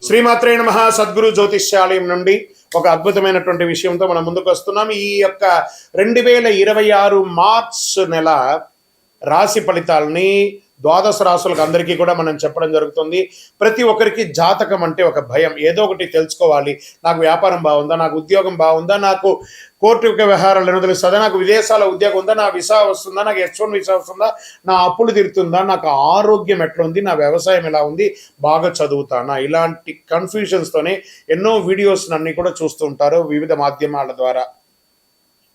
శ్రీమాత్రే నమః. సద్గురు జ్యోతిష్యాలయం నుండి ఒక అద్భుతమైనటువంటి విషయంతో మనం ముందుకు వస్తున్నాం. ఈ యొక్క 2026 మార్చ్ నెల రాశి ఫలితాలని ద్వాదశ రాశులకు అందరికీ కూడా మనం చెప్పడం జరుగుతుంది. ప్రతి ఒక్కరికి జాతకం అంటే ఒక భయం. ఏదో ఒకటి తెలుసుకోవాలి. నాకు వ్యాపారం బాగుందా, నాకు ఉద్యోగం బాగుందా, నాకు కోర్టు వ్యవహారాలు తెలుస్తుందా, నాకు విదేశాల ఉద్యోగం ఉందా, నా వీసా వస్తుందా, నాకు H1 వీసా వస్తుందా, నా అప్పులు తీరుతుందా, నాకు ఆరోగ్యం ఎట్లా ఉంది, నా వ్యవసాయం ఎలా ఉంది, బాగా చదువుతానా, ఇలాంటి కన్ఫ్యూజన్స్తోనే ఎన్నో వీడియోస్ అన్ని కూడా చూస్తూ ఉంటారు వివిధ మాధ్యమాల ద్వారా.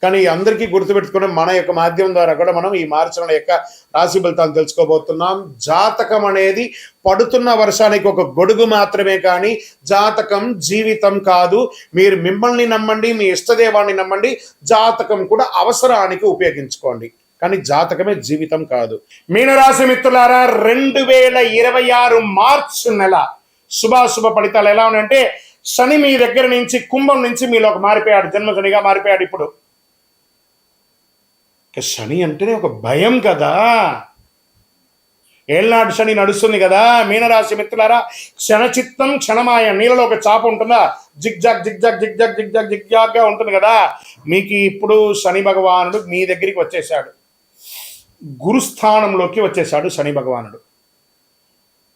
కానీ అందరికీ గుర్తుపెట్టుకుని మన యొక్క మాధ్యమం ద్వారా కూడా మనం ఈ మార్చి నెల యొక్క రాశి ఫలితాలను తెలుసుకోబోతున్నాం. జాతకం అనేది పడుతున్న వర్షానికి ఒక గొడుగు మాత్రమే, కానీ జాతకం జీవితం కాదు. మీరు మిమ్మల్ని నమ్మండి, మీ ఇష్టదేవాన్ని నమ్మండి, జాతకం కూడా అవసరానికి ఉపయోగించుకోండి, కానీ జాతకమే జీవితం కాదు. మీనరాశి మిత్రులారా, 2026 మార్చ్ నెల శుభాశుభ ఫలితాలు ఎలా ఉన్నాయంటే, శని మీ దగ్గర నుంచి కుంభం నుంచి మీలోకి మారిపోయాడు, జన్మ శనిగా మారిపోయాడు. ఇప్పుడు శని అంటేనే ఒక భయం కదా. ఏళ్ళనాడు శని నడుస్తుంది కదా. మీనరాశి మిత్రులారా, క్షణచిత్తం క్షణమాయ. నీళ్ళలో ఒక చాప ఉంటుందా, జిగ్జాగ్ జిగ్జాగ్ జిగ్జాగ్ జిగ్జాగ్ జిగ్జాగ్గా ఉంటుంది కదా. మీకు ఇప్పుడు శని భగవానుడు మీ దగ్గరికి వచ్చేసాడు, గురుస్థానంలోకి వచ్చేసాడు శని భగవానుడు.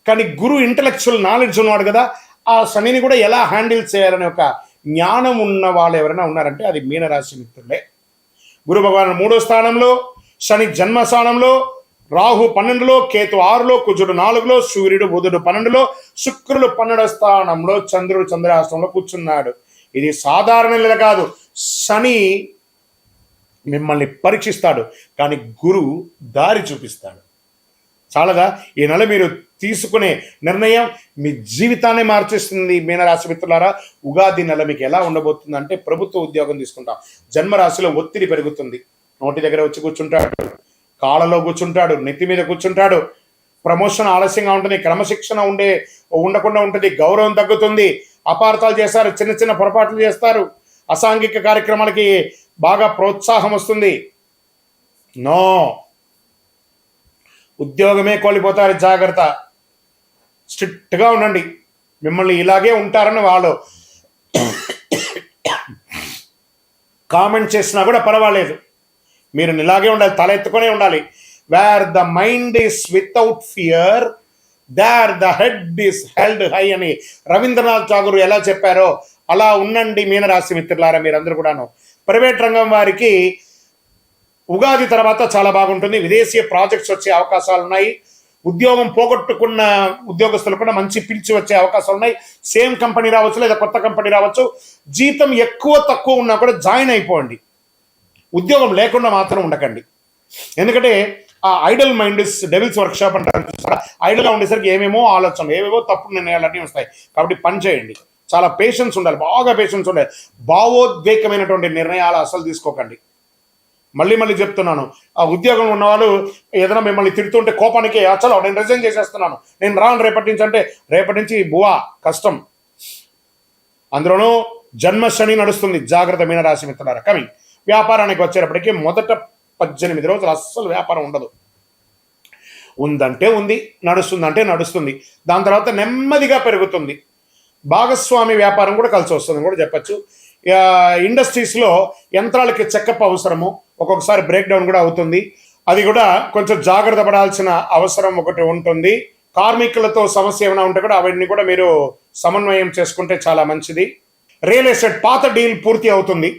కానీ గురు ఇంటలెక్చువల్ నాలెడ్జ్ ఉన్నవాడు కదా. ఆ శనిని కూడా ఎలా హ్యాండిల్ చేయాలనే ఒక జ్ఞానం ఉన్న వాళ్ళు ఎవరైనా ఉన్నారంటే అది మీనరాశి మిత్రులే. గురు భగవానుడు 3వ స్థానంలో, శని జన్మస్థానంలో, రాహు 12లో, కేతు 6లో, కుజుడు 4లో, సూర్యుడు బుధుడు 12లో, శుక్రుడు 12వ స్థానంలో, చంద్రుడు చంద్రాష్టంలో కూర్చున్నాడు. ఇది సాధారణ నెల కాదు. శని మిమ్మల్ని పరీక్షిస్తాడు, కానీ గురు దారి చూపిస్తాడు. చాలదా? ఈ నెల మీరు తీసుకునే నిర్ణయం మీ జీవితాన్ని మార్చేస్తుంది. మీనరాశి మిత్రులారా, ఉగాది నెల మీకు ఎలా ఉండబోతుంది అంటే, ప్రభుత్వ ఉద్యోగం తీసుకుంటాం. జన్మరాశిలో ఒత్తిడి పెరుగుతుంది. నోటి దగ్గర వచ్చి కూర్చుంటాడు, కాళ్ళలో కూర్చుంటాడు, నెత్తి మీద కూర్చుంటాడు. ప్రమోషన్ ఆలస్యంగా ఉంటుంది, క్రమశిక్షణ ఉండకుండా ఉంటుంది, గౌరవం తగ్గుతుంది, అపార్థాలు చేస్తారు, చిన్న చిన్న పొరపాట్లు చేస్తారు, అసాంఘిక కార్యక్రమాలకి బాగా ప్రోత్సాహం వస్తుంది. నో, ఉద్యోగమే కోల్పోతారు. జాగ్రత్త, స్ట్రిక్ట్గా ఉండండి. మిమ్మల్ని ఇలాగే ఉంటారని వాళ్ళు కామెంట్ చేసినా కూడా పర్వాలేదు, మీరు ఇలాగే ఉండాలి, తల ఎత్తుకొనే ఉండాలి. Where the mind is without fear, there the head is held high అని రవీంద్రనాథ్ ఠాగూర్ ఎలా చెప్పారో అలా ఉండండి. మీనరాశి మిత్రులారా, మీరందరూ కూడాను. ప్రైవేట్ రంగం వారికి ఉగాది తర్వాత చాలా బాగుంటుంది. విదేశీ ప్రాజెక్ట్స్ వచ్చే అవకాశాలు ఉన్నాయి. ఉద్యోగం పోగొట్టుకున్న ఉద్యోగస్తులు కూడా మంచి పిలిచి వచ్చే అవకాశాలు ఉన్నాయి. సేమ్ కంపెనీ రావచ్చు, లేదా కొత్త కంపెనీ రావచ్చు. జీతం ఎక్కువ తక్కువ ఉన్నా కూడా జాయిన్ అయిపోండి. ఉద్యోగం లేకుండా మాత్రం ఉండకండి. ఎందుకంటే ఆ Idol mind is devils workshop అంటారు. ఐడల్గా ఉండేసరికి ఏమేమో ఆలోచనలు, ఏవేవో తప్పుడు నిర్ణయాలన్నీ వస్తాయి. కాబట్టి పని చేయండి. చాలా పేషెన్స్ ఉండాలి, బాగా పేషెన్స్ ఉండాలి. భావోద్వేగమైనటువంటి నిర్ణయాలు అసలు తీసుకోకండి. మళ్ళీ చెప్తున్నాను, ఆ ఉద్యోగంలో ఉన్నవాళ్ళు ఏదైనా మిమ్మల్ని తిడుతుంటే కోపానికి చలో నేను రిజైన్ చేసేస్తున్నాను, నేను రాను రేపటి నుంచి అంటే, రేపటి నుంచి బువా కష్టం. అందులోనూ జన్మ శని నడుస్తుంది. జాగ్రత్త మీనరాశి మిత్రులారా. కమింగ్ వ్యాపారానికి వచ్చేటప్పటికి మొదట 18 రోజులు అస్సలు వ్యాపారం ఉండదు. ఉందంటే ఉంది, నడుస్తుందంటే నడుస్తుంది. దాని తర్వాత నెమ్మదిగా పెరుగుతుంది. భాగస్వామి వ్యాపారం కూడా కలిసి వస్తుంది కూడా చెప్పచ్చు. ఇండస్ట్రీస్లో యంత్రాలకి చెకప్ అవసరము, ఒక్కొక్కసారి బ్రేక్ డౌన్ కూడా అవుతుంది. అది కూడా కొంచెం జాగ్రత్త పడాల్సిన అవసరం ఒకటి ఉంటుంది. కార్మికులతో సమస్య ఏమైనా ఉంటే కూడా అవన్నీ కూడా మీరు సమన్వయం చేసుకుంటే చాలా మంచిది. రియల్ ఎస్టేట్ పాత డీల్ పూర్తి అవుతుంది.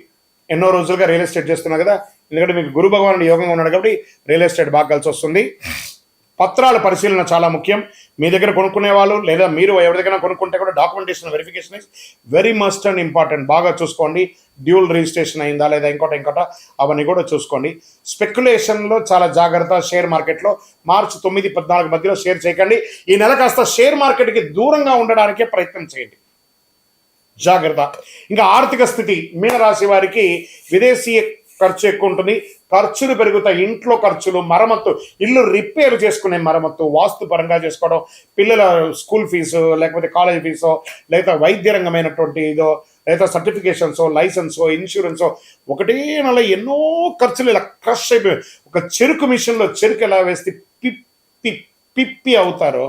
ఎన్నో రోజులుగా రియల్ ఎస్టేట్ చేస్తున్నా కదా, ఎందుకంటే మీకు గురు భగవానుడు యోగంగా ఉన్నాడు కాబట్టి రియల్ ఎస్టేట్ బాగా కలిసి వస్తుంది. పత్రాల పరిశీలన చాలా ముఖ్యం. మీ దగ్గర కొనుక్కునే వాళ్ళు లేదా మీరు ఎవరి దగ్గర కొనుక్కుంటే కూడా documentation verification is very must and important. బాగా చూసుకోండి. డ్యూల్ రిజిస్ట్రేషన్ అయిందా లేదా ఇంకోట అవన్నీ కూడా చూసుకోండి. స్పెక్యులేషన్లో చాలా జాగ్రత్త. షేర్ మార్కెట్లో మార్చి 9, 14 మధ్యలో షేర్ చేయకండి. ఈ నెల కాస్త షేర్ మార్కెట్కి దూరంగా ఉండడానికే ప్రయత్నం చేయండి. జాగ్రత్త. ఇంకా ఆర్థిక స్థితి, మీనరాశి వారికి విదేశీ ఖర్చు ఎక్కువ ఉంటుంది. ఖర్చులు పెరుగుతాయి. ఇంట్లో ఖర్చులు, మరమ్మత్తు, ఇల్లు రిపేర్ చేసుకునే మరమ్మత్తు, వాస్తు పరంగా చేసుకోవడం, పిల్లల స్కూల్ ఫీజు లేకపోతే కాలేజ్ ఫీజో, లేదా వైద్య రంగమైనటువంటి ఇదో, లేదా సర్టిఫికేషన్సో, లైసెన్సో, ఇన్సూరెన్సో, ఒకటే నెల ఎన్నో ఖర్చులు ఇలా క్రష్ అయిపోయి, ఒక చెరుకు మిషన్లో చెరుకు ఎలా వేస్తే పిప్పి అవుతారో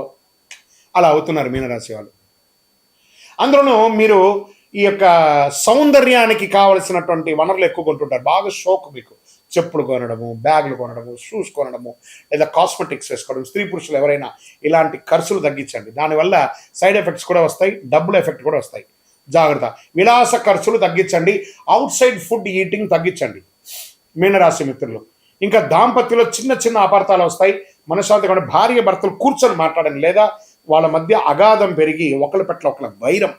అలా అవుతున్నారు మీనరాశి వాళ్ళు. అందులోనూ మీరు ఈ యొక్క సౌందర్యానికి కావలసినటువంటి వనరులు ఎక్కువ కొంటుంటారు. బాగా షోక్ మీకు చెప్పులు కొనడము, బ్యాగులు కొనడము, షూస్ కొనడము, లేదా కాస్మెటిక్స్ వేసుకోవడం. స్త్రీ పురుషులు ఎవరైనా ఇలాంటి ఖర్చులు తగ్గించండి. దానివల్ల సైడ్ ఎఫెక్ట్స్ కూడా వస్తాయి, డబ్బుల ఎఫెక్ట్ కూడా వస్తాయి. జాగ్రత్త. విలాస ఖర్చులు తగ్గించండి. అవుట్ సైడ్ ఫుడ్ ఈటింగ్ తగ్గించండి మీనరాశి మిత్రులు. ఇంకా దాంపత్యంలో చిన్న చిన్న అపార్థాలు వస్తాయి. మనశ్శాంతి కూడా భార్య భర్తలు కూర్చొని మాట్లాడండి, లేదా వాళ్ళ మధ్య అగాధం పెరిగి ఒకళ్ళ పట్ల ఒకళ్ళ వైరం,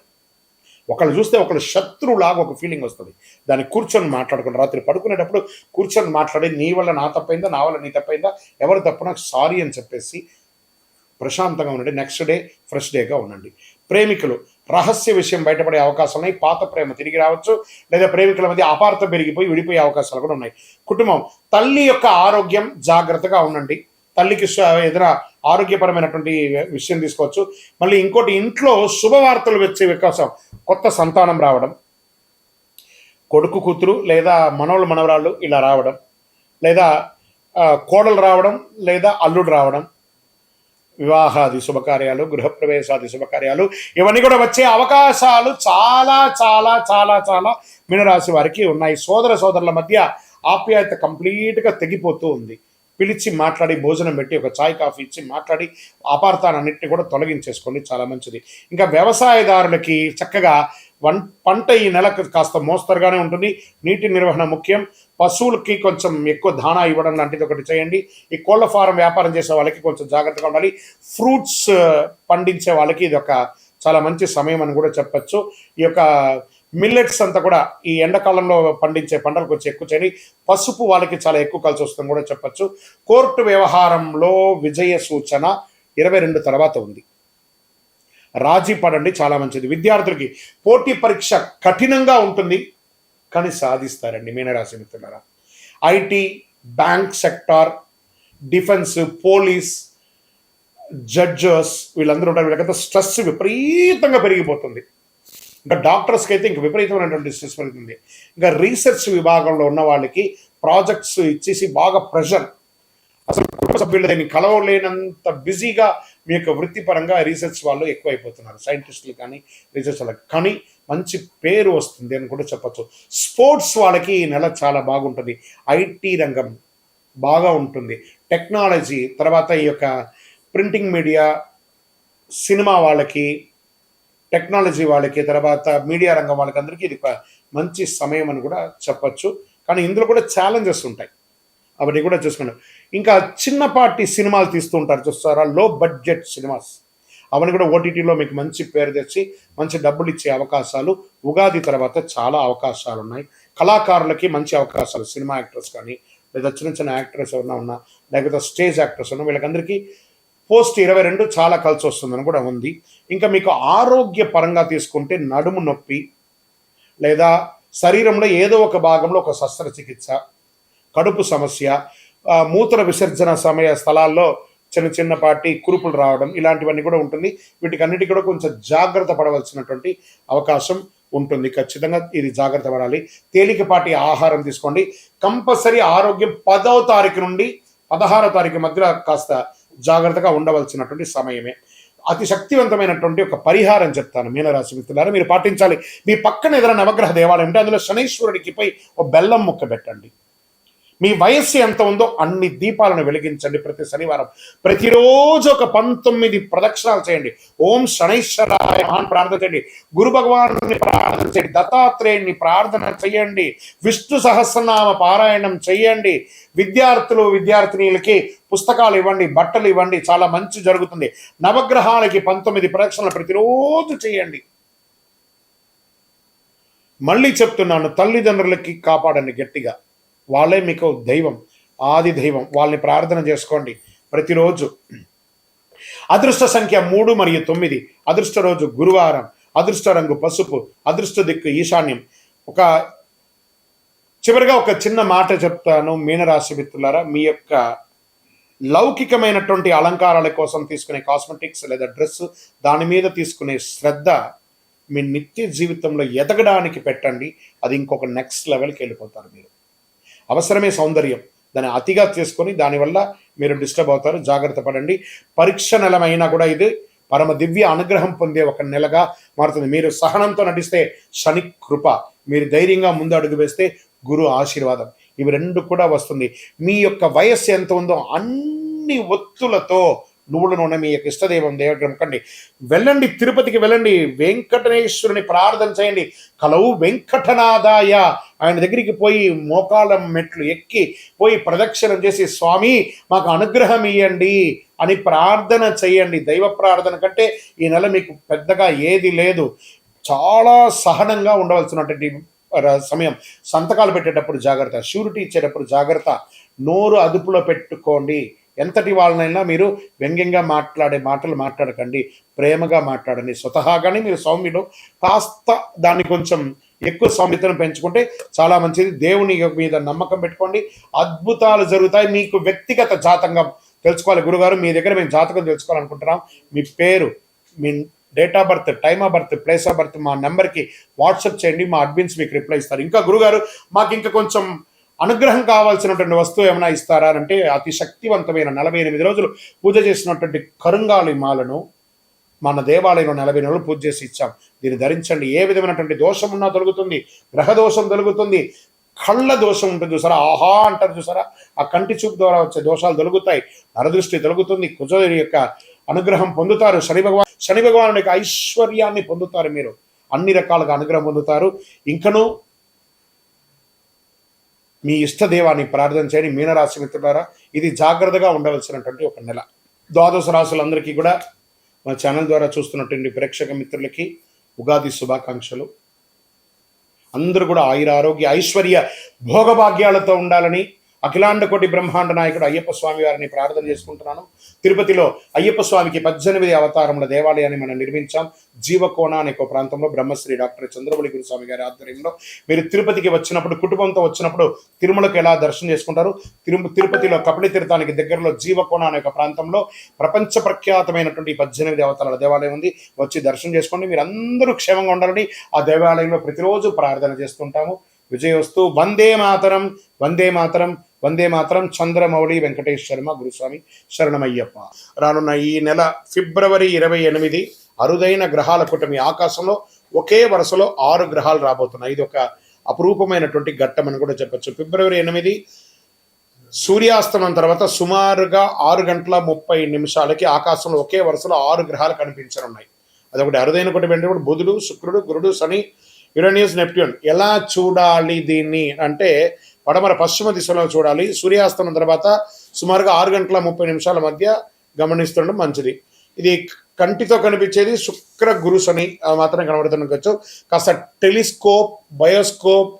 ఒకళ్ళు చూస్తే ఒకళ్ళు శత్రువులాగా ఒక ఫీలింగ్ వస్తుంది. దాన్ని కూర్చొని మాట్లాడుకుని రాత్రి పడుకునేటప్పుడు కూర్చొని మాట్లాడి, నీ వల్ల నా తప్పైందా, నా వల్ల నీ తప్పైందా, ఎవరు తప్పు నాకు సారీ అని చెప్పేసి ప్రశాంతంగా ఉండండి. నెక్స్ట్ డే ఫ్రెష్ డేగా ఉండండి. ప్రేమికులు రహస్య విషయం బయటపడే అవకాశాలు ఉన్నాయి. పాత ప్రేమ తిరిగి రావచ్చు, లేదా ప్రేమికుల మధ్య అపార్థం పెరిగిపోయి విడిపోయే అవకాశాలు కూడా ఉన్నాయి. కుటుంబం, తల్లి యొక్క ఆరోగ్యం జాగ్రత్తగా ఉండండి. తల్లికి ఏదైనా ఆరోగ్యపరమైనటువంటి విషయం తీసుకోవచ్చు. మళ్ళీ ఇంకోటి, ఇంట్లో శుభవార్తలు వచ్చే వికాసం, కొత్త సంతానం రావడం, కొడుకు కూతురు లేదా మనవళ్ళు మనవరాళ్ళు ఇలా రావడం, లేదా కోడలు రావడం, లేదా అల్లుడు రావడం, వివాహాది శుభకార్యాలు, గృహప్రవేశాది శుభకార్యాలు, ఇవన్నీ కూడా వచ్చే అవకాశాలు చాలా చాలా చాలా చాలా మీనరాశి వారికి ఉన్నాయి. సోదరుల మధ్య ఆప్యాయత కంప్లీట్గా తెగిపోతూ ఉంది. పిలిచి మాట్లాడి, భోజనం పెట్టి, ఒక చాయ్ కాఫీ ఇచ్చి మాట్లాడి అపార్థాలన్నింటినీ కూడా తొలగించేసుకోండి, చాలా మంచిది. ఇంకా వ్యవసాయదారులకి చక్కగా పంట ఈ నెలకు కాస్త మోస్తరుగానే ఉంటుంది. నీటి నిర్వహణ ముఖ్యం. పశువులకి కొంచెం ఎక్కువ దాణా ఇవ్వడం లాంటిది ఒకటి చేయండి. ఈ కోళ్ల ఫారం వ్యాపారం చేసే వాళ్ళకి కొంచెం జాగ్రత్తగా ఉండాలి. ఫ్రూట్స్ పండించే వాళ్ళకి ఇది ఒక చాలా మంచి సమయం అని కూడా చెప్పచ్చు. ఈ యొక్క మిల్లెట్స్ అంతా కూడా ఈ ఎండాకాలంలో పండించే పంటలకు వచ్చి ఎక్కువ చేయండి. పసుపు వాళ్ళకి చాలా ఎక్కువ కలిసి వస్తుందని కూడా చెప్పచ్చు. కోర్టు వ్యవహారంలో విజయ సూచన 22 తర్వాత ఉంది. రాజీ పడండి, చాలా మంచిది. విద్యార్థులకి పోటీ పరీక్ష కఠినంగా ఉంటుంది, కానీ సాధిస్తారండి మీనరాశి మిత్రులారా. IT, bank sector, defence, police, judges వీళ్ళందరూ ఉంటారు. వీళ్ళకంతా స్ట్రెస్ విపరీతంగా పెరిగిపోతుంది. ఇంకా డాక్టర్స్కి అయితే ఇంక విపరీతమైనటువంటి స్ట్రెస్ పెరుగుతుంది. ఇంకా రీసెర్చ్ విభాగంలో ఉన్న వాళ్ళకి ప్రాజెక్ట్స్ ఇచ్చేసి బాగా ప్రెషర్, అసలు కుటుంబ సభ్యులు దీన్ని కలవలేనంత బిజీగా మీ యొక్క వృత్తిపరంగా రీసెర్చ్ వాళ్ళు ఎక్కువైపోతున్నారు, సైంటిస్టులు కానీ రీసెర్చ్ వాళ్ళకి. కానీ మంచి పేరు వస్తుంది అని కూడా చెప్పచ్చు. స్పోర్ట్స్ వాళ్ళకి ఈ నెల చాలా బాగుంటుంది. ఐటీ రంగం బాగా ఉంటుంది. టెక్నాలజీ, తర్వాత ఈ యొక్క ప్రింటింగ్ మీడియా, సినిమా వాళ్ళకి, టెక్నాలజీ వాళ్ళకి, తర్వాత మీడియా రంగం వాళ్ళకి అందరికీ ఇది మంచి సమయం అని కూడా చెప్పచ్చు. కానీ ఇందులో కూడా ఛాలెంజెస్ ఉంటాయి, అవన్నీ కూడా చూసుకోండి. ఇంకా చిన్నపాటి సినిమాలు తీస్తూ ఉంటారు చూస్తారా, లో బడ్జెట్ సినిమాస్, అవన్నీ కూడా ఓటీటీలో మీకు మంచి పేరు తెచ్చి మంచి డబ్బులు ఇచ్చే అవకాశాలు ఉగాది తర్వాత చాలా అవకాశాలు ఉన్నాయి. కళాకారులకి మంచి అవకాశాలు, సినిమా యాక్టర్స్ కానీ, లేదా చిన్న చిన్న యాక్టర్స్ ఎవరైనా ఉన్నా, లేకపోతే స్టేజ్ యాక్టర్స్ ఉన్నా, వీళ్ళకందరికీ పోస్ట్ 22 చాలా కలిసి వస్తుందని కూడా ఉంది. ఇంకా మీకు ఆరోగ్య పరంగా తీసుకుంటే నడుము నొప్పి, లేదా శరీరంలో ఏదో ఒక భాగంలో ఒక శస్త్రచికిత్స, కడుపు సమస్య, మూత్ర విసర్జన సమయ స్థలాల్లో చిన్న చిన్నపాటి కురుపులు రావడం, ఇలాంటివన్నీ కూడా ఉంటుంది. వీటికన్నిటికీ కూడా కొంచెం జాగ్రత్త పడవలసినటువంటి అవకాశం ఉంటుంది. ఖచ్చితంగా ఇది జాగ్రత్త పడాలి. తేలికపాటి ఆహారం తీసుకోండి. కంపల్సరీ ఆరోగ్యం 10వ తారీఖు నుండి 16వ తారీఖు మధ్యలో కాస్త జాగ్రత్తగా ఉండవలసినటువంటి సమయమే. అతి శక్తివంతమైనటువంటి ఒక పరిహారం చెప్తాను మీనరాశి మిత్రులారా, మీరు పాటించాలి. మీ పక్కన ఏదైనా నవగ్రహ దేవాలయం ఉంటే అందులో శనీశ్వరుడికి పై ఒక బెల్లం ముక్క పెట్టండి. మీ వయస్సు ఎంత ఉందో అన్ని దీపాలను వెలిగించండి. ప్రతి శనివారం ప్రతిరోజు ఒక 19 ప్రదక్షిణాలు చేయండి. ఓం శనైశ్వరాయ అని ప్రార్థన చేయండి. గురు భగవాను ప్రార్థన చేయండి. దత్తాత్రేయుని ప్రార్థన చేయండి. విష్ణు సహస్రనామ పారాయణం చేయండి. విద్యార్థినీలకి పుస్తకాలు ఇవ్వండి, బట్టలు ఇవ్వండి, చాలా మంచి జరుగుతుంది. నవగ్రహాలకి 19 ప్రదక్షిణలు ప్రతిరోజు చేయండి. మళ్ళీ చెప్తున్నాను, తల్లిదండ్రులకి కాపాడండి గట్టిగా. వాళ్ళే మీకు దైవం, ఆది దైవం. వాళ్ళని ప్రార్థన చేసుకోండి ప్రతిరోజు. అదృష్ట సంఖ్య 3 మరియు 9. అదృష్ట రోజు గురువారం. అదృష్ట రంగు పసుపు. అదృష్ట దిక్కు ఈశాన్యం. చివరిగా ఒక చిన్న మాట చెప్తాను మీనరాశి మిత్రులారా, మీ యొక్క లౌకికమైనటువంటి అలంకారాల కోసం తీసుకునే కాస్మెటిక్స్ లేదా డ్రెస్, దాని మీద తీసుకునే శ్రద్ధ మీ నిత్య జీవితంలో ఎదగడానికి పెట్టండి. అది ఇంకొక నెక్స్ట్ లెవెల్కి వెళ్ళిపోతారు మీరు. అవసరమే సౌందర్యం, దాన్ని అతిగా చేసుకొని దానివల్ల మీరు డిస్టర్బ్ అవుతారు. జాగ్రత్త పడండి. పరీక్ష నెలమైనా కూడా ఇది పరమ దివ్య అనుగ్రహం పొందే ఒక నెలగా మారుతుంది. మీరు సహనంతో నడిస్తే శని కృప, మీరు ధైర్యంగా ముందు అడుగు వేస్తే గురు ఆశీర్వాదం, ఇవి రెండు కూడా వస్తుంది. మీ యొక్క వయస్సు ఎంత ఉందో అన్ని ఒత్తులతో నువ్వుల నూనె మీ యొక్క ఇష్టదైవం దేవగ్రహం కండి వెళ్ళండి, తిరుపతికి వెళ్ళండి, వెంకటేశ్వరుని ప్రార్థన చేయండి. కలవు వెంకటనాథాయ, ఆయన దగ్గరికి పోయి మోకాళ్ళ మెట్లు ఎక్కి పోయి ప్రదక్షిణం చేసి స్వామి మాకు అనుగ్రహం ఇవ్వండి అని ప్రార్థన చేయండి. దైవ ప్రార్థన కంటే ఈ నెల మీకు పెద్దగా ఏది లేదు. చాలా సహనంగా ఉండవలసినటువంటి సమయం. సంతకాలు పెట్టేటప్పుడు జాగ్రత్త, షూరిటీ ఇచ్చేటప్పుడు జాగ్రత్త, నోరు అదుపులో పెట్టుకోండి. ఎంతటి వాళ్ళనైనా మీరు వ్యంగ్యంగా మాట్లాడే మాటలు మాట్లాడకండి, ప్రేమగా మాట్లాడండి. స్వతహాగానే మీరు సౌమ్యులు, కాస్త దాన్ని కొంచెం ఎక్కువ సౌమ్యతను పెంచుకుంటే చాలా మంచిది. దేవుని మీద నమ్మకం పెట్టుకోండి, అద్భుతాలు జరుగుతాయి. మీకు వ్యక్తిగత జాతకం తెలుసుకోవాలి గురుగారు, మీ దగ్గర మేము జాతకం తెలుసుకోవాలనుకుంటున్నాం, మీ పేరు, మీ date of birth, time of birth, place of birth మా నెంబర్కి వాట్సాప్ చేయండి, మా అడ్మిన్స్ మీకు రిప్లై ఇస్తారు. ఇంకా గురుగారు మాకు ఇంకా కొంచెం అనుగ్రహం కావాల్సినటువంటి వస్తువు ఏమైనా ఇస్తారా అంటే, అతి శక్తివంతమైన 48 రోజులు పూజ చేసినటువంటి కరుంగాలి మాలను మన దేవాలయంలో 40 రోజులు పూజ చేసి ఇచ్చాం. దీన్ని ధరించండి. ఏ విధమైనటువంటి దోషం ఉన్నా తొలగుతుంది, గ్రహ దోషం తొలగుతుంది, కళ్ళ దోషం ఉంటుంది చూసారా, ఆహా అంటారు చూసారా, ఆ కంటి చూపు ద్వారా వచ్చే దోషాలు తొలగుతాయి, నరదృష్టి తొలగుతుంది, కుజుడి యొక్క అనుగ్రహం పొందుతారు, శని భగవానుడి యొక్క ఐశ్వర్యాన్ని పొందుతారు, మీరు అన్ని రకాలుగా అనుగ్రహం పొందుతారు. ఇంకనూ మీ ఇష్టదేవాన్ని ప్రార్థన చేయండి. మీనరాశి మిత్రులారా, ఇది జాగ్రత్తగా ఉండవలసినటువంటి ఒక నెల. ద్వాదశ రాశులందరికీ కూడా మా ఛానల్ ద్వారా చూస్తున్నటువంటి ప్రేక్షక మిత్రులకి ఉగాది శుభాకాంక్షలు. అందరూ కూడా ఆయుర ఆరోగ్య ఐశ్వర్య భోగభాగ్యాలతో ఉండాలని అఖిలాండ కోటి బ్రహ్మాండ నాయకుడు అయ్యప్ప స్వామి వారిని ప్రార్థన చేసుకుంటున్నాను. తిరుపతిలో అయ్యప్ప స్వామికి 18 అవతారముల దేవాలయాన్ని మనం నిర్మించాం. జీవకోణ అనే ఒక ప్రాంతంలో బ్రహ్మశ్రీ డాక్టర్ చంద్రబలి గురుస్వామి గారి ఆధ్వర్యంలో. మీరు తిరుపతికి వచ్చినప్పుడు, కుటుంబంతో వచ్చినప్పుడు తిరుమలకు ఎలా దర్శనం చేసుకుంటారు, తిరుపతిలో కపిల తీర్థానికి దగ్గరలో జీవకోణ అనే ఒక ప్రాంతంలో ప్రపంచ ప్రఖ్యాతమైనటువంటి 18 అవతారాల దేవాలయం ఉంది. వచ్చి దర్శనం చేసుకోండి. మీరు అందరూ క్షేమంగా ఉండాలని ఆ దేవాలయంలో ప్రతిరోజు ప్రార్థన చేస్తుంటాము. విజయోస్తు. వందే మాతరం, వందే మాతరం, వందే మాతరం. చంద్రమౌళి వెంకటేష్ శర్మ గురుస్వామి శరణమయ్యప్ప. రానున్న ఈ నెల ఫిబ్రవరి 28 అరుదైన గ్రహాల కూటమి. ఆకాశంలో ఒకే వరుసలో 6 గ్రహాలు రాబోతున్నాయి. ఇది ఒక అపురూపమైనటువంటి ఘట్టం అని కూడా చెప్పచ్చు. ఫిబ్రవరి 8 సూర్యాస్తమం తర్వాత సుమారుగా 6:30 ఆకాశంలో ఒకే వరుసలో 6 గ్రహాలు కనిపించనున్నాయి. అదొకటి అరుదైన కూటమి. అంటే బుధుడు, శుక్రుడు, గురుడు, శని, యురేనియస్, నెప్ట్యూన్. ఎలా చూడాలి దీన్ని అంటే, పడమర పశ్చిమ దిశలో చూడాలి. సూర్యాస్తమం తర్వాత సుమారుగా 6:30 మధ్య గమనిస్తుండడం మంచిది. ఇది కంటితో కనిపించేది శుక్ర, గురు, శని మాత్రం కనబడుతుండొచ్చు. కాస్త టెలిస్కోప్, బయోస్కోప్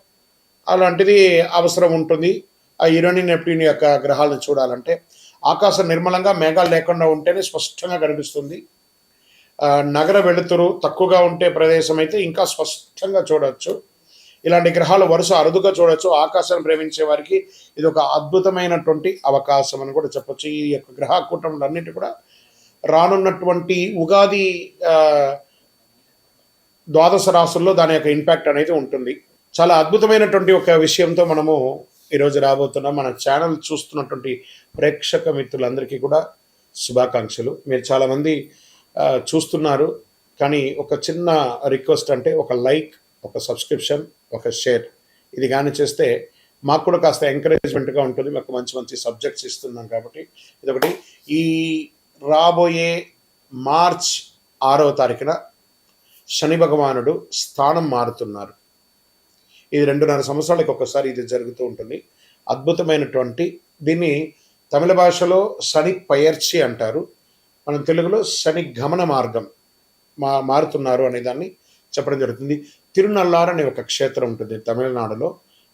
అలాంటిది అవసరం ఉంటుంది ఆ యురేనియస్, నెప్ట్యూన్ యొక్క గ్రహాలను చూడాలంటే. ఆకాశం నిర్మలంగా మేఘాలు లేకుండా ఉంటేనే స్పష్టంగా కనిపిస్తుంది. నగర వెలుతురు తక్కువగా ఉంటే ప్రదేశం అయితే ఇంకా స్పష్టంగా చూడవచ్చు. ఇలాంటి గ్రహాలు వరుస అరుదుగా చూడవచ్చు. ఆకాశాన్ని ప్రేమించే వారికి ఇది ఒక అద్భుతమైనటువంటి అవకాశం అని కూడా చెప్పొచ్చు. ఈ యొక్క గ్రహ కూటములన్నిటి కూడా రానున్నటువంటి ఉగాది ద్వాదశ రాశుల్లో దాని యొక్క ఇంపాక్ట్ అనేది ఉంటుంది. చాలా అద్భుతమైనటువంటి ఒక విషయంతో మనము ఈరోజు రాబోతున్నాం. మన ఛానల్ చూస్తున్నటువంటి ప్రేక్షక మిత్రులందరికీ కూడా శుభాకాంక్షలు. మీరు చాలామంది చూస్తున్నారు, కానీ ఒక చిన్న రిక్వెస్ట్, అంటే ఒక లైక్, ఒక సబ్స్క్రిప్షన్, ఒక షేర్, ఇది కానీ చేస్తే మాకు కూడా కాస్త ఎంకరేజ్మెంట్గా ఉంటుంది. మాకు మంచి మంచి సబ్జెక్ట్స్ ఇస్తున్నాం కాబట్టి ఇదొకటి. ఈ రాబోయే మార్చ్ 6వ తారీఖున శని భగవానుడు స్థానం మారుతున్నారు. ఇది 2.5 సంవత్సరాలకు ఒకసారి ఇది జరుగుతూ ఉంటుంది. అద్భుతమైనటువంటి దీన్ని తమిళ భాషలో శని పయర్చి అంటారు. మనం తెలుగులో శని గమన మార్గం మారుతున్నారు అనే దాన్ని చెప్పడం జరుగుతుంది. తిరునల్లారు అనే ఒక క్షేత్రం ఉంటుంది తమిళనాడులో.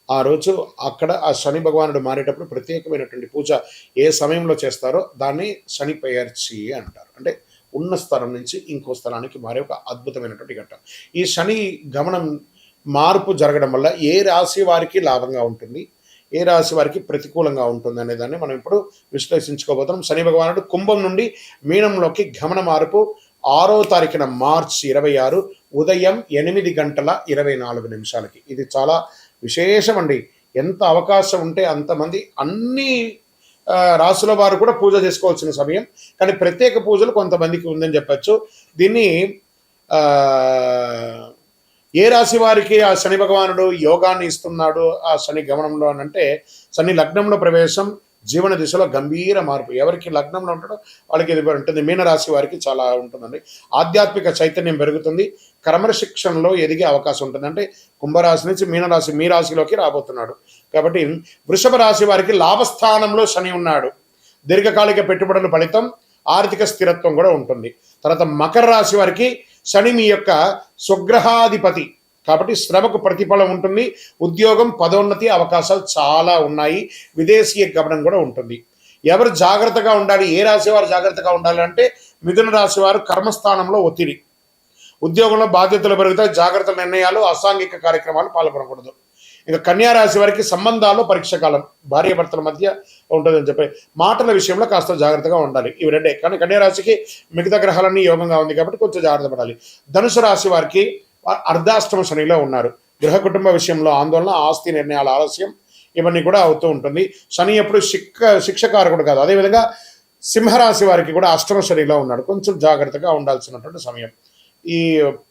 ఆ రోజు అక్కడ ఆ శని భగవానుడు మారేటప్పుడు ప్రత్యేకమైనటువంటి పూజ ఏ సమయంలో చేస్తారో దాన్ని శని పయర్చి అంటారు. అంటే ఉన్న స్థలం నుంచి ఇంకో స్థలానికి మారే ఒక అద్భుతమైనటువంటి ఘట్టం. ఈ శని గమనం మార్పు జరగడం వల్ల ఏ రాశి వారికి లాభంగా ఉంటుంది, ఏ రాశి వారికి ప్రతికూలంగా ఉంటుంది అనే దాన్ని మనం ఇప్పుడు విశ్లేషించుకోబోతున్నాం. శని భగవానుడు కుంభం నుండి మీనంలోకి గమన మార్పు 6వ తారీఖున మార్చి 26 ఉదయం 8:24 ఇది చాలా విశేషం అండి. ఎంత అవకాశం ఉంటే అంతమంది అన్ని రాసుల వారు కూడా పూజ చేసుకోవాల్సిన సమయం. కానీ ప్రత్యేక పూజలు కొంతమందికి ఉందని చెప్పచ్చు. దీన్ని ఏ రాశి వారికి ఆ శని భగవానుడు యోగాన్ని ఇస్తున్నాడు ఆ శని గమనంలో అని అంటే, శని లగ్నంలో ప్రవేశం జీవన దిశలో గంభీర మార్పు. ఎవరికి లగ్నంలో ఉంటాడో వాళ్ళకి ఇది ఉంటుంది. మీనరాశి వారికి చాలా ఉంటుందండి. ఆధ్యాత్మిక చైతన్యం పెరుగుతుంది. క్రమశిక్షణలో ఎదిగే అవకాశం ఉంటుంది. అంటే కుంభరాశి నుంచి మీనరాశి మీ రాశిలోకి రాబోతున్నాడు. కాబట్టి వృషభ రాశి వారికి లాభస్థానంలో శని ఉన్నాడు. దీర్ఘకాలిక పెట్టుబడుల ఫలితం, ఆర్థిక స్థిరత్వం కూడా ఉంటుంది. తర్వాత మకర రాశి వారికి శని మీ యొక్క స్వగ్రహాధిపతి కాబట్టి శ్రమకు ప్రతిఫలం ఉంటుంది. ఉద్యోగం, పదోన్నతి అవకాశాలు చాలా ఉన్నాయి. విదేశీయ గమనం కూడా ఉంటుంది. ఎవరు జాగ్రత్తగా ఉండాలి, ఏ రాశి వారు జాగ్రత్తగా ఉండాలి అంటే మిథున రాశి వారు కర్మస్థానంలో ఒత్తిడి, ఉద్యోగంలో బాధ్యతలు పెరుగుతాయి, జాగ్రత్త నిర్ణయాలు, అసాంఘిక కార్యక్రమాలు పాల్గొనకూడదు. ఇంకా కన్యా రాశి వారికి సంబంధాల్లో పరీక్ష కాలం, భార్యాభర్తల మధ్య ఉంటుందని చెప్పి మాటల విషయంలో కాస్త జాగ్రత్తగా ఉండాలి. ఇవి రెండే. కానీ కన్యా రాశికి మిగతా గ్రహాలన్నీ యోగంగా ఉంది కాబట్టి కొంచెం జాగ్రత్త పడాలి. ధనుసు రాశి వారికి అర్ధాష్టమ శనిలో ఉన్నారు. గృహ కుటుంబ విషయంలో ఆందోళన, ఆస్తి నిర్ణయాల ఆలస్యం ఇవన్నీ కూడా అవుతూ ఉంటుంది. శని ఎప్పుడు శిక్షకారకుడు కాదు. అదేవిధంగా సింహరాశి వారికి కూడా అష్టమ శనిలో ఉన్నాడు. కొంచెం జాగ్రత్తగా ఉండాల్సినటువంటి సమయం. ఈ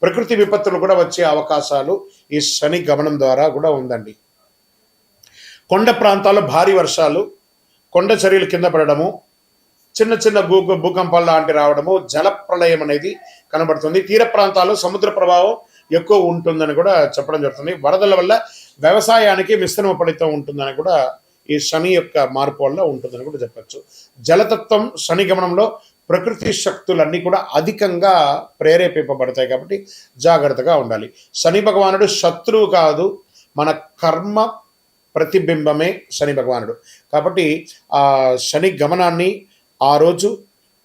ప్రకృతి విపత్తులు కూడా వచ్చే అవకాశాలు ఈ శని గమనం ద్వారా కూడా ఉందండి. కొండ ప్రాంతాల్లో భారీ వర్షాలు, కొండ చర్యలు కింద పడడము, చిన్న చిన్న భూకంపాలు లాంటి రావడము, జల ప్రళయం అనేది కనబడుతుంది. తీర ప్రాంతాల్లో సముద్ర ప్రభావం ఎక్కువ ఉంటుందని కూడా చెప్పడం జరుగుతుంది. వరదల వల్ల వ్యవసాయానికి మిశ్రమ ఫలితం ఉంటుందని కూడా ఈ శని యొక్క మార్పు వల్ల ఉంటుందని కూడా చెప్పచ్చు. జలతత్వం శని గమనంలో ప్రకృతి శక్తులన్నీ కూడా అధికంగా ప్రేరేపింపబడతాయి కాబట్టి జాగ్రత్తగా ఉండాలి. శని భగవానుడు శత్రువు కాదు, మన కర్మ ప్రతిబింబమే శని భగవానుడు. కాబట్టి ఆ శని గమనాన్ని ఆ రోజు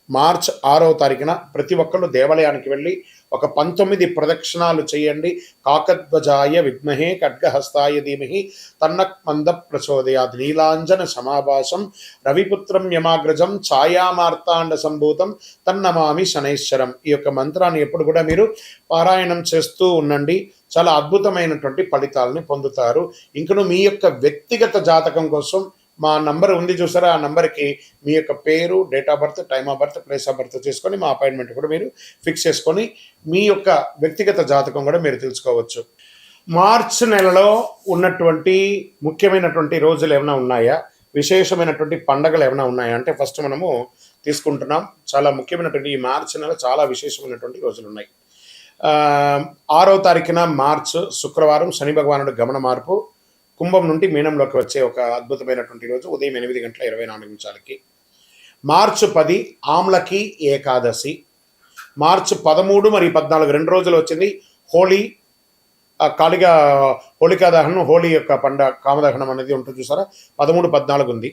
మార్చ్ 6వ తారీఖున ప్రతి ఒక్కళ్ళు దేవాలయానికి వెళ్ళి ఒక 19 ప్రదక్షిణాలు చేయండి. కాకధ్వజాయ విద్మహే ఖడ్గహస్తాయ ధీమహి తన్నః మంద ప్రచోదయాత్. నీలాంజన సమాభాసం రవిపుత్రం యమాగ్రజం ఛాయామార్తాండ సంభూతం తన్నమామి శనైశ్వరం. ఈ యొక్క మంత్రాన్ని ఎప్పుడు కూడా మీరు పారాయణం చేస్తూ ఉండండి. చాలా అద్భుతమైనటువంటి ఫలితాలని పొందుతారు. ఇంకను మీ యొక్క వ్యక్తిగత జాతకం కోసం మా నంబర్ ఉంది చూసారా, ఆ నంబర్కి మీ యొక్క పేరు, date of birth, time of birth, place of birth చేసుకొని మా అపాయింట్మెంట్ కూడా మీరు ఫిక్స్ చేసుకొని మీ యొక్క వ్యక్తిగత జాతకం కూడా మీరు తెలుసుకోవచ్చు. మార్చ్ నెలలో ఉన్నటువంటి ముఖ్యమైనటువంటి రోజులు ఏమైనా ఉన్నాయా, విశేషమైనటువంటి పండగలు ఏమైనా ఉన్నాయా అంటే ఫస్ట్ మనము తీసుకుంటున్నాం. చాలా ముఖ్యమైనటువంటి ఈ మార్చ్ నెల చాలా విశేషమైనటువంటి రోజులు ఉన్నాయి. 6వ తారీఖున మార్చ్ శుక్రవారం శని భగవానుడు గమన మార్పు కుంభం నుండి మీనంలోకి వచ్చే ఒక అద్భుతమైనటువంటి రోజు ఉదయం 8:24 మార్చి 10 ఆమ్లకి ఏకాదశి. మార్చి 13 మరియు 14 2 రోజులు వచ్చింది హోలీ, కాళిగా హోళికా దహనం, హోలీ యొక్క కామదహనం అనేది ఉంటుంది చూసారా, 13, 14 ఉంది.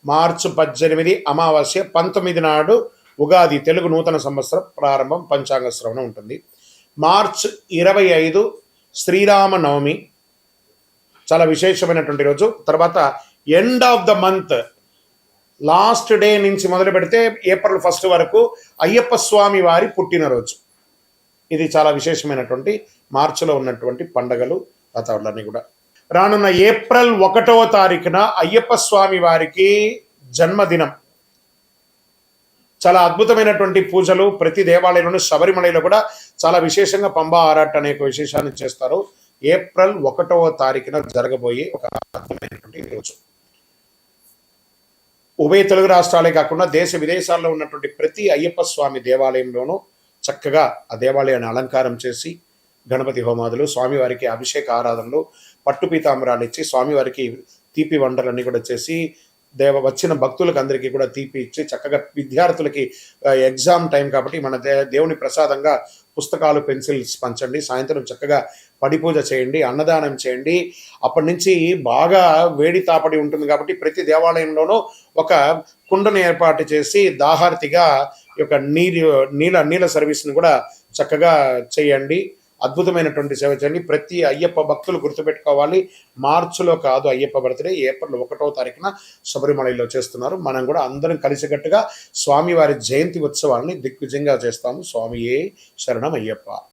మార్చి 18 అమావాస్య, 19 నాడు ఉగాది, తెలుగు నూతన సంవత్సరం ప్రారంభం, పంచాంగ శ్రవణం ఉంటుంది. మార్చి 25 శ్రీరామ నవమి, చాలా విశేషమైనటువంటి రోజు. తర్వాత end of the month last day నుంచి మొదలు పెడితే ఏప్రిల్ 1 వరకు అయ్యప్ప స్వామి వారి పుట్టినరోజు. ఇది చాలా విశేషమైనటువంటి మార్చిలో ఉన్నటువంటి పండగలు వాతావరణాన్ని కూడా. రానున్న ఏప్రిల్ 1వ తారీఖున అయ్యప్ప స్వామి వారికి జన్మదినం. చాలా అద్భుతమైనటువంటి పూజలు ప్రతి దేవాలయంలోనూ, శబరిమలలో కూడా చాలా విశేషంగా పంబా ఆరాట్ అనే ఒక విశేషాన్ని చేస్తారు. ఏప్రిల్ 1వ తారీఖున జరగబోయే ఒక అద్భుతమైనటువంటి రోజు. ఉభయ తెలుగు రాష్ట్రాలే కాకుండా దేశ విదేశాల్లో ఉన్నటువంటి ప్రతి అయ్యప్ప స్వామి దేవాలయంలోనూ చక్కగా ఆ దేవాలయాన్ని అలంకారం చేసి గణపతి హోమాదులు, స్వామివారికి అభిషేక ఆరాధనలు, పట్టు పీతాంబరాలు ఇచ్చి స్వామివారికి తీపి వంటలన్నీ కూడా చేసి వచ్చిన భక్తులకు అందరికీ కూడా తీపి ఇచ్చి చక్కగా విద్యార్థులకి ఎగ్జామ్ టైం కాబట్టి మన దేవుని ప్రసాదంగా పుస్తకాలు, పెన్సిల్స్ పంచండి. సాయంత్రం చక్కగా పడి పూజ చేయండి, అన్నదానం చేయండి. అప్పటి నుంచి బాగా వేడి తాపడి ఉంటుంది కాబట్టి ప్రతి దేవాలయంలోనూ ఒక కుండను ఏర్పాటు చేసి దాహార్తిగా ఈ యొక్క నీళ్ళ సర్వీస్ని కూడా చక్కగా చేయండి. అద్భుతమైనటువంటి సేవ చేయండి. ప్రతి అయ్యప్ప భక్తులు గుర్తుపెట్టుకోవాలి, మార్చిలో కాదు అయ్యప్ప బర్త్డే, ఏప్రిల్ 1వ తారీఖున శబరిమలలో చేస్తున్నారు. మనం కూడా అందరం కలిసికట్టుగా స్వామివారి జయంతి ఉత్సవాన్ని దిగ్విజయంగా చేస్తాము. స్వామియే శరణం అయ్యప్ప.